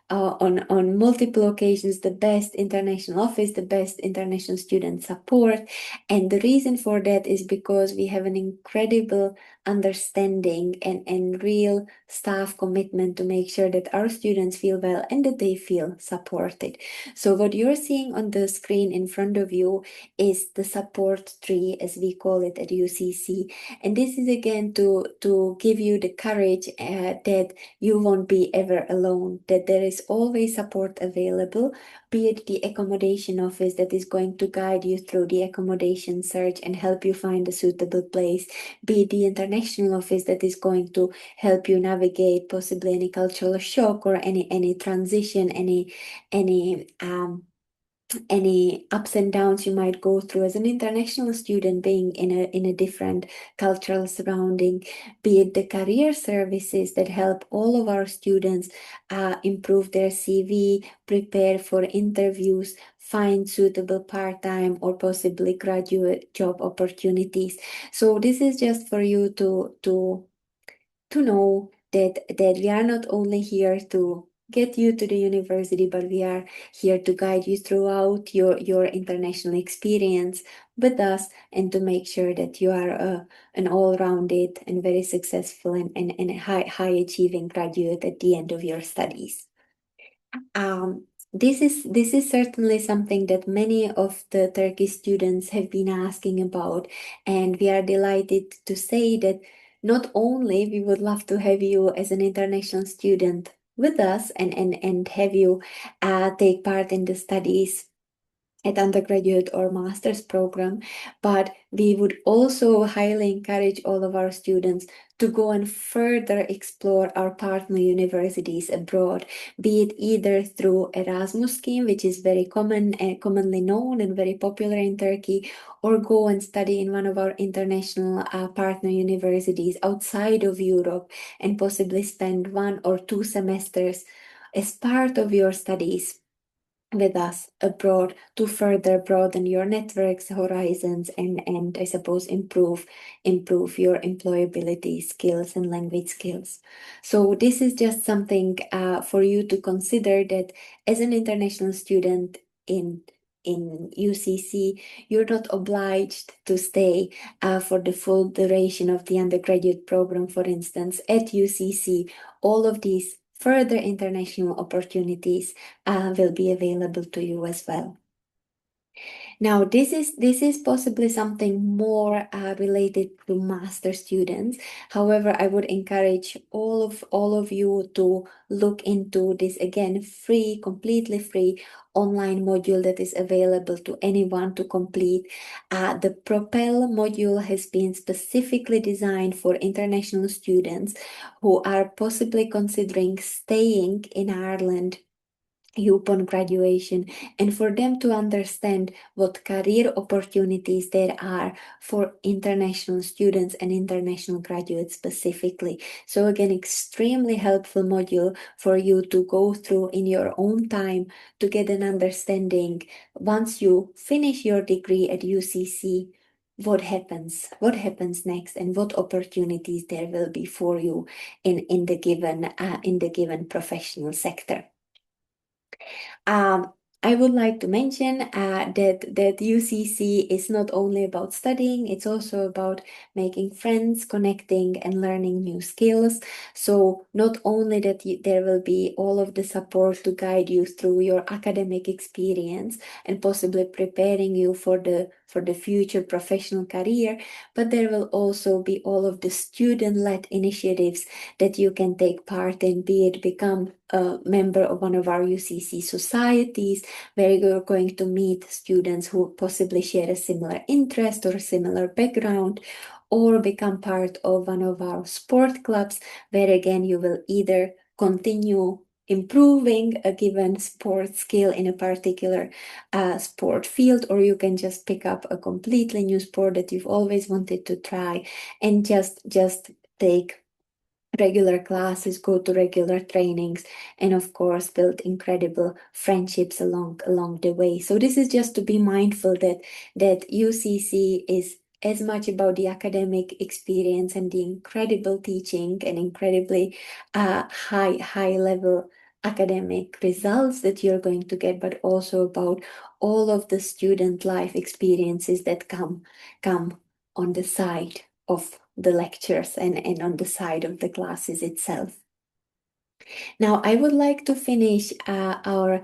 on multiple occasions the best international office, the best international student support, and the reason for that is because we have an incredible understanding and real staff commitment to make sure that our students feel well and that they feel supported. So what you're seeing on the screen in front of you is the support tree, as we call it at UCC. And this is again to give you the courage that you won't be ever alone, that there is always support available, be it the accommodation office that is going to guide you through the accommodation search and help you find a suitable place, be it the international office that is going to help you navigate possibly any cultural shock or any transition, any ups and downs you might go through as an international student being in a different cultural surrounding, be it the career services that help all of our students improve their CV, prepare for interviews, find suitable part-time or possibly graduate job opportunities. So this is just for you to know that we are not only here to get you to the university, but we are here to guide you throughout your international experience with us and to make sure that you are an all-rounded and very successful and high achieving graduate at the end of your studies. This is certainly something that many of the Turkish students have been asking about, and we are delighted to say that not only we would love to have you as an international student with us and have you take part in the studies at undergraduate or master's program, but we would also highly encourage all of our students to go and further explore our partner universities abroad, be it either through Erasmus scheme, which is very commonly known and very popular in Turkey, or go and study in one of our international partner universities outside of Europe and possibly spend 1 or 2 semesters as part of your studies with us abroad to further broaden your networks, horizons, and I suppose improve your employability skills and language skills. So this is just something for you to consider, that as an international student in UCC, you're not obliged to stay for the full duration of the undergraduate program, for instance, at UCC. All of these further international opportunities will be available to you as well. Now, this is possibly something more related to master students. However, I would encourage all of you to look into this, again, free, completely free online module that is available to anyone to complete. The Propel module has been specifically designed for international students who are possibly considering staying in Ireland upon graduation, and for them to understand what career opportunities there are for international students and international graduates specifically. So again, extremely helpful module for you to go through in your own time to get an understanding once you finish your degree at UCC. What happens next, and what opportunities there will be for you in the given professional sector. I would like to mention that UCC is not only about studying, it's also about making friends, connecting, and learning new skills. So not only that there will be all of the support to guide you through your academic experience and possibly preparing you for the future professional career, but there will also be all of the student-led initiatives that you can take part in, be it become a member of one of our UCC societies, where you're going to meet students who possibly share a similar interest or a similar background, or become part of one of our sport clubs, where again you will either continue improving a given sport skill in a particular sport field, or you can just pick up a completely new sport that you've always wanted to try and just take regular classes, go to regular trainings, and of course build incredible friendships along the way. So this is just to be mindful that UCC is as much about the academic experience and the incredible teaching and incredibly high level academic results that you're going to get, but also about all of the student life experiences that come on the side of the lectures and on the side of the classes itself. Now, I would like to finish our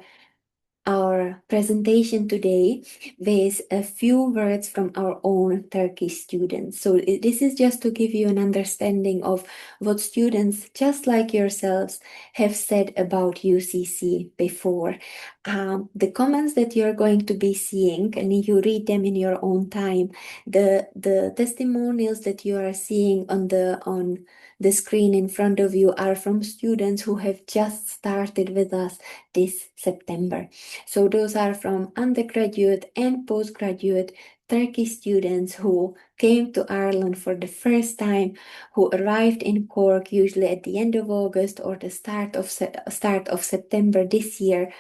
presentation today with a few words from our own Turkish students. So this is just to give you an understanding of what students just like yourselves have said about UCC before. The comments that you're going to be seeing, and you read them in your own time, the testimonials that you are seeing on the screen in front of you are from students who have just started with us this September. So those are from undergraduate and postgraduate Turkish students who came to Ireland for the first time, who arrived in Cork usually at the end of August or the start of September this year,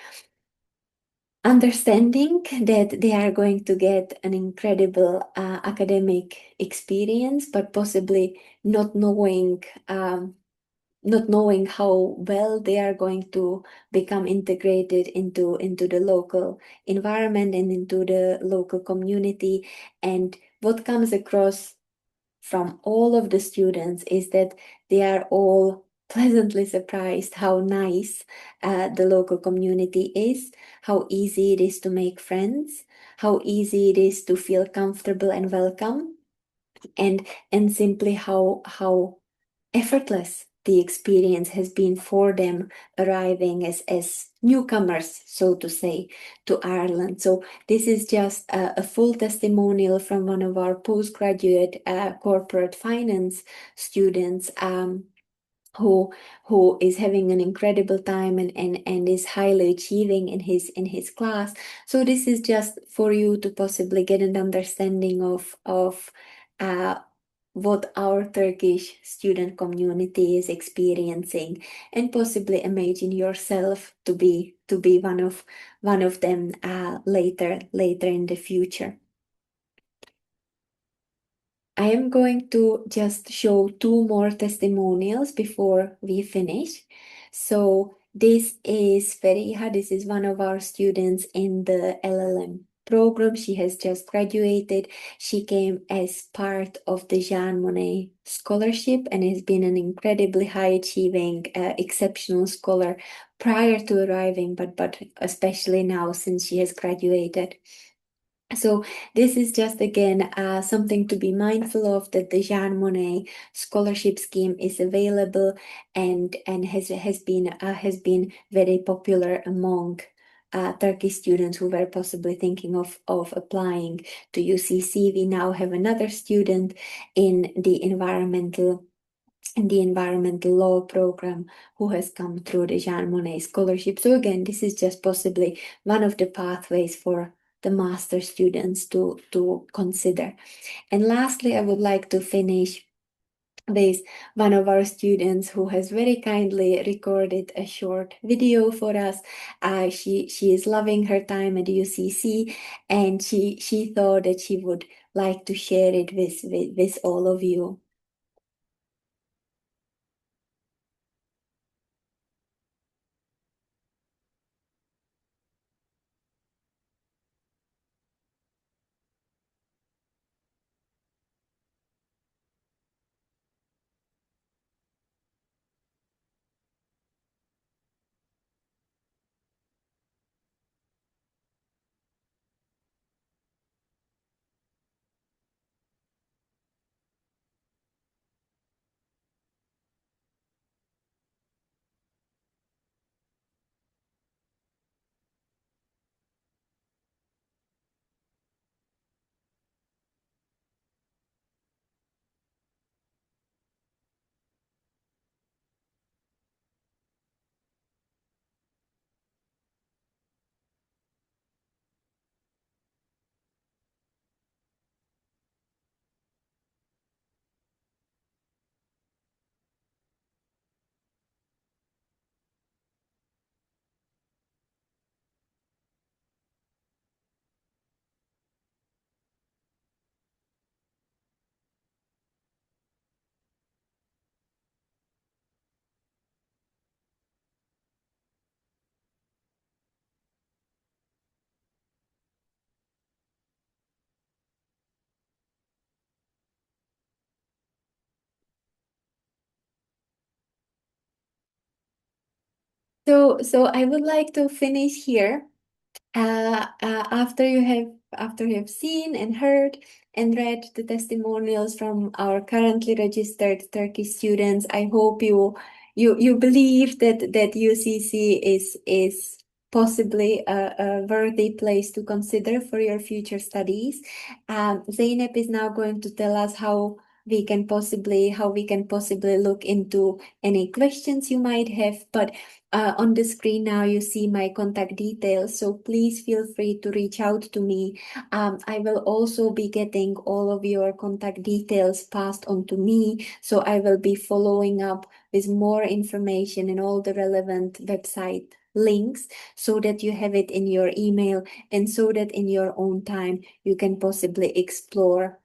understanding that they are going to get an incredible academic experience, but possibly not knowing how well they are going to become integrated into the local environment and into the local community. And what comes across from all of the students is that they are all pleasantly surprised how nice the local community is, how easy it is to make friends, how easy it is to feel comfortable and welcome, and simply how effortless the experience has been for them arriving as newcomers, so to say, to Ireland. So this is just a full testimonial from one of our postgraduate corporate finance students who is having an incredible time and is highly achieving in his class. So this is just for you to possibly get an understanding of what our Turkish student community is experiencing, and possibly imagine yourself to be one of them later in the future. I am going to just show two more testimonials before we finish. So this is Feriha. This is one of our students in the LLM program. She has just graduated. She came as part of the Jean Monnet Scholarship and has been an incredibly high achieving, exceptional scholar prior to arriving, but especially now since she has graduated. So this is just again something to be mindful of, that the Jean Monnet scholarship scheme is available and has been very popular among Turkish students who were possibly thinking of applying to UCC. We now have another student in the environmental law program who has come through the Jean Monnet scholarship. So again, this is just possibly one of the pathways for the master students to consider. And lastly, I would like to finish with one of our students who has very kindly recorded a short video for us. She is loving her time at UCC, and she thought that she would like to share it with all of you. So I would like to finish here. After you have seen and heard and read the testimonials from our currently registered Turkish students, I hope you believe that UCC is possibly a worthy place to consider for your future studies. Zeynep is now going to tell us how we can possibly look into any questions you might have, but on the screen now you see my contact details, so please feel free to reach out to me. I will also be getting all of your contact details passed on to me, so I will be following up with more information and all the relevant website links so that you have it in your email and so that in your own time you can possibly explore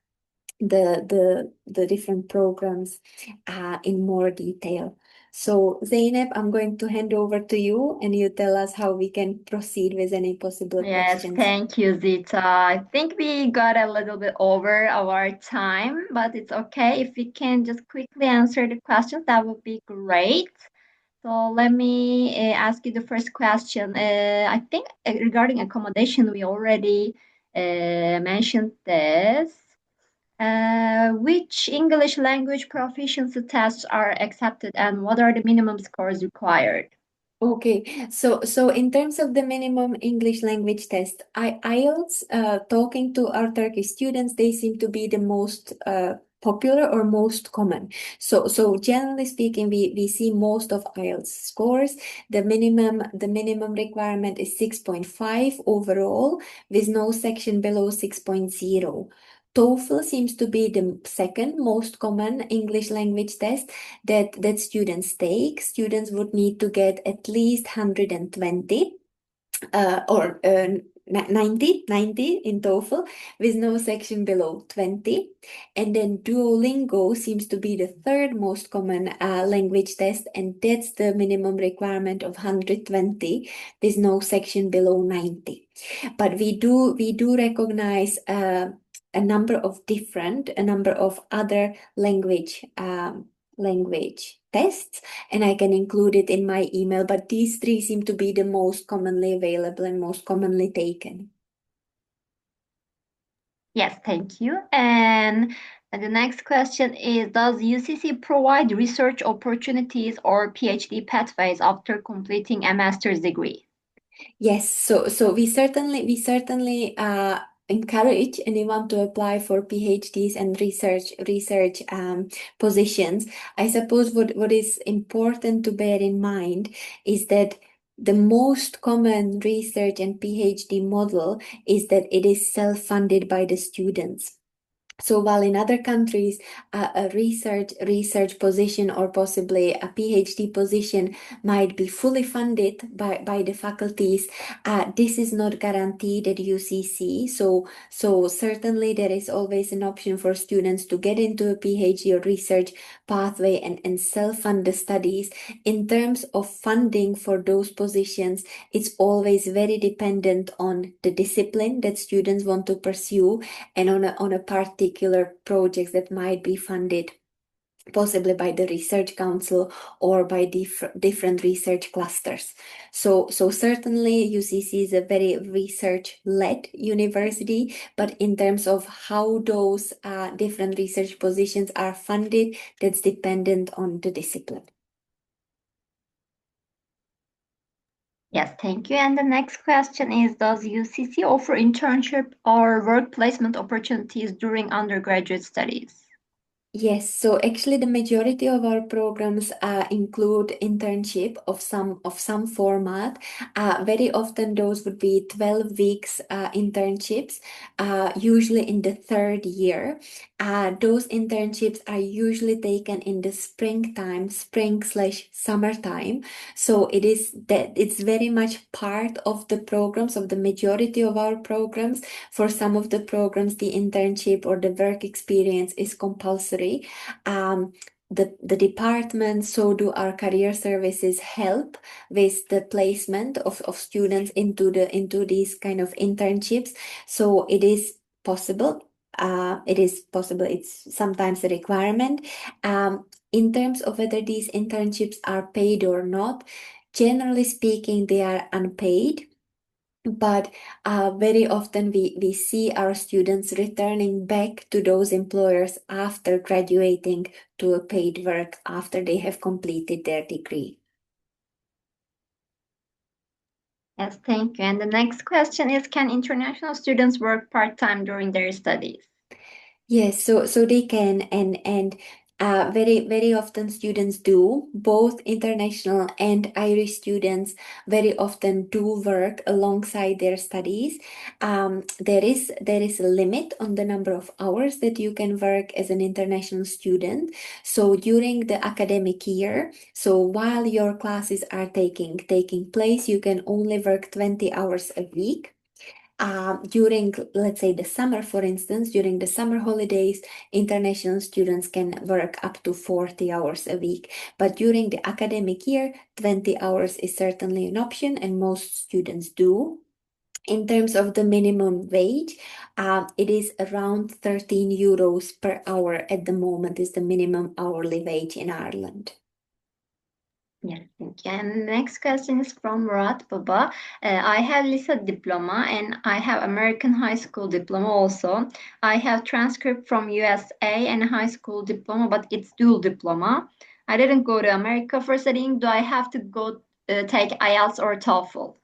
the different programs in more detail. So Zeynep, I'm going to hand over to you and you tell us how we can proceed with any possible
Yes,
questions.
thank you, Zita. I think we got a little bit over our time, but it's okay. If we can just quickly answer the questions, that would be great. So let me ask you the first question. I think regarding accommodation, we already mentioned this. Which English language proficiency tests are accepted and what are the minimum scores required?
Okay, so in terms of the minimum English language test, IELTS, talking to our Turkish students, they seem to be the most popular or most common. So generally speaking, we see most of IELTS scores. The minimum requirement is 6.5 overall, with no section below 6.0. TOEFL seems to be the second most common English language test that students take. Students would need to get at least 120 or 90 in TOEFL with no section below 20. And then Duolingo seems to be the third most common language test, and that's the minimum requirement of 120 with no section below 90. But we do recognize a number of other language tests, and I can include it in my email, but these three seem to be the most commonly available and most commonly taken.
Yes, thank you. And the next question is, does UCC provide research opportunities or PhD pathways after completing a master's degree?
Yes, so we certainly encourage anyone to apply for PhDs and research positions. I suppose what is important to bear in mind is that the most common research and PhD model is that it is self-funded by the students. So while in other countries, a research position or possibly a PhD position might be fully funded by the faculties, this is not guaranteed at UCC. So certainly there is always an option for students to get into a PhD or research pathway and self-fund the studies. In terms of funding for those positions, it's always very dependent on the discipline that students want to pursue and on a particular projects that might be funded possibly by the Research Council or by different research clusters. So certainly UCC is a very research-led university, but in terms of how those different research positions are funded, that's dependent on the discipline.
Yes, thank you. And the next question is, does UCC offer internship or work placement opportunities during undergraduate studies?
Yes, so actually the majority of our programs include internship of some format. Very often those would be 12 weeks internships, usually in the third year. Those internships are usually taken in the spring/summertime. So it's very much part of the programs, of the majority of our programs. For some of the programs, the internship or the work experience is compulsory. The department, so do our career services, help with the placement of students into these kind of internships. So it is possible. It's sometimes a requirement. In terms of whether these internships are paid or not, generally speaking, they are unpaid. But very often we see our students returning back to those employers after graduating to a paid work after they have completed their degree.
Yes, thank you. And the next question is, can international students work part-time during their studies?
Yes, so they can, and very often students do. Both international and Irish students very often do work alongside their studies. There is a limit on the number of hours that you can work as an international student. So during the academic year, so while your classes are taking place, you can only work 20 hours a week. During, let's say, the summer, for instance, during the summer holidays, international students can work up to 40 hours a week. But during the academic year, 20 hours is certainly an option, and most students do. In terms of the minimum wage, it is around 13 euros per hour at the moment is the minimum hourly wage in Ireland.
Yes, thank you. And the next question is from Murat Baba. I have lise diploma and I have American high school diploma also. I have transcript from USA and high school diploma, but it's dual diploma. I didn't go to America for studying. Do I have to go take IELTS or TOEFL?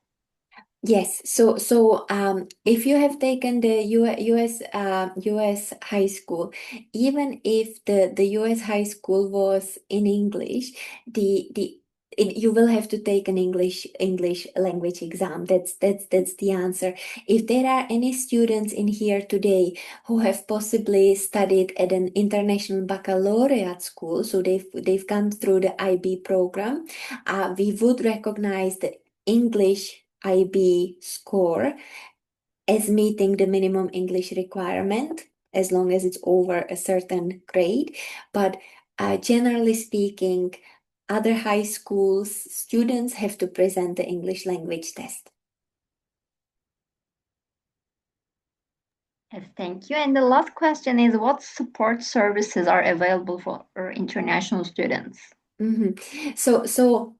Yes, so if you have taken the US high school, even if the US high school was in English, the you will have to take an English language exam. That's the answer. If there are any students in here today who have possibly studied at an international baccalaureate school, so they've gone through the IB program, we would recognize the English IB score as meeting the minimum English requirement as long as it's over a certain grade. But generally speaking, other high schools students have to present the English language test.
Yes, thank you. And the last question is, what support services are available for international students?
So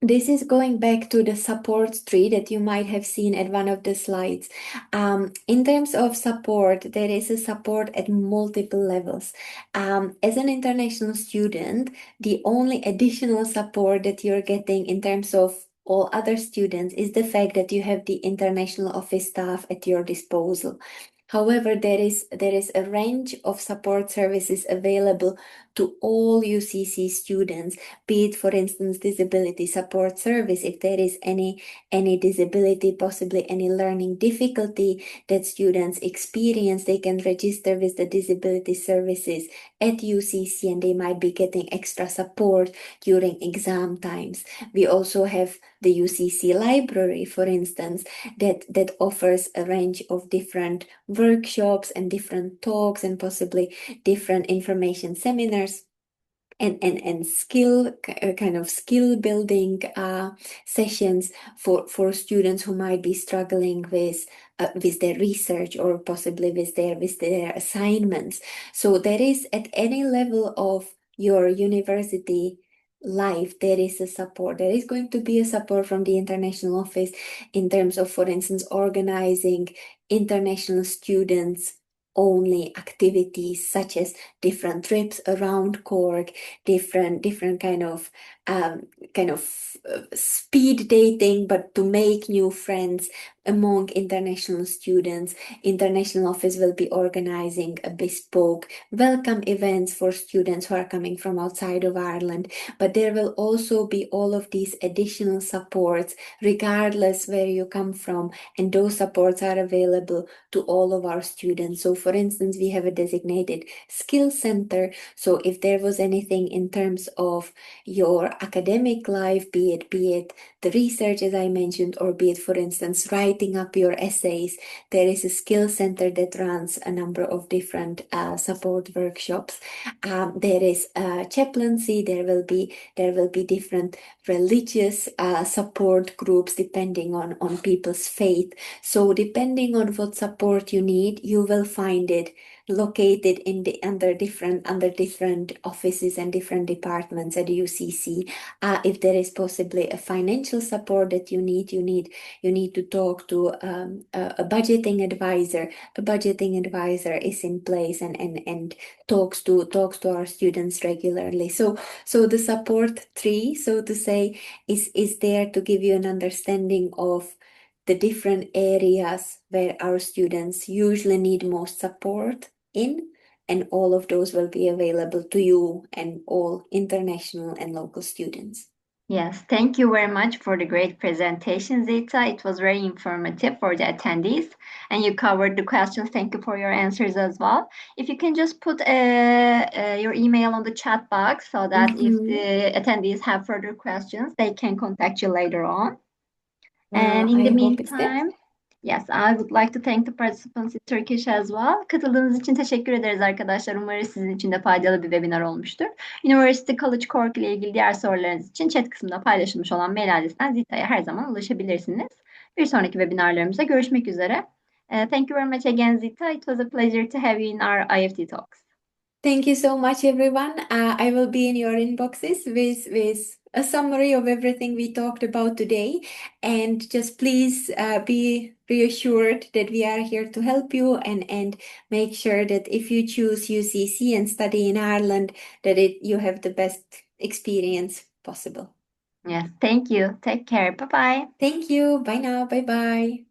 this is going back to the support tree that you might have seen at one of the slides. In terms of support, there is a support at multiple levels. As an international student, the only additional support that you're getting in terms of all other students is the fact that you have the international office staff at your disposal. However, there is a range of support services available to all UCC students, be it, for instance, disability support service. If there is any disability, possibly any learning difficulty that students experience, they can register with the disability services at UCC and they might be getting extra support during exam times. We also have the UCC library, for instance, that offers a range of different workshops and different talks and possibly different information seminars and skill kind of skill building sessions for students who might be struggling with their research or possibly with their assignments. So there is, at any level of your university life, there is a support. There is going to be a support from the international office in terms of, for instance, organizing international students only activities, such as different trips around Cork, different kind of speed dating, but to make new friends among international students. International office will be organizing a bespoke welcome events for students who are coming from outside of Ireland. But there will also be all of these additional supports, regardless where you come from, and those supports are available to all of our students. So for instance, we have a designated skill center. So if there was anything in terms of your academic life, be it the research, as I mentioned, or be it, for instance, writing up your essays, there is a skill center that runs a number of different support workshops. There is chaplaincy. There will be different religious support groups depending on people's faith. So depending on what support you need, you will find it located under different offices and different departments at UCC. If there is possibly a financial support that you need to talk to a budgeting advisor. A budgeting advisor is in place and talks to our students regularly. So the support tree, so to say, is there to give you an understanding of the different areas where our students usually need most support in, and all of those will be available to you and all international and local students.
Yes, thank you very much for the great presentation, Zita. It was very informative for the attendees, and you covered the questions. Thank you for your answers as well. If you can just put your email on the chat box so that if the attendees have further questions, they can contact you later on. And in the
I hope it's there.
meantime, yes, I would like to thank the participants in Turkish as well. Katıldığınız için teşekkür ederiz arkadaşlar. Umarız sizin için de faydalı bir webinar olmuştur. University College Cork ile ilgili diğer sorularınız için chat kısmında paylaşılmış olan mail adresinden Zita'ya her zaman ulaşabilirsiniz. Bir sonraki webinarlarımızda görüşmek üzere. Thank you very much again, Zita. It was a pleasure to have you in our IEFT Talks.
Thank you so much, everyone. I will be in your inboxes with a summary of everything we talked about today. And just please be reassured that we are here to help you and make sure that if you choose UCC and study in Ireland, that you have the best experience possible.
Yes, thank you. Take care. Bye-bye.
Thank you. Bye now. Bye-bye.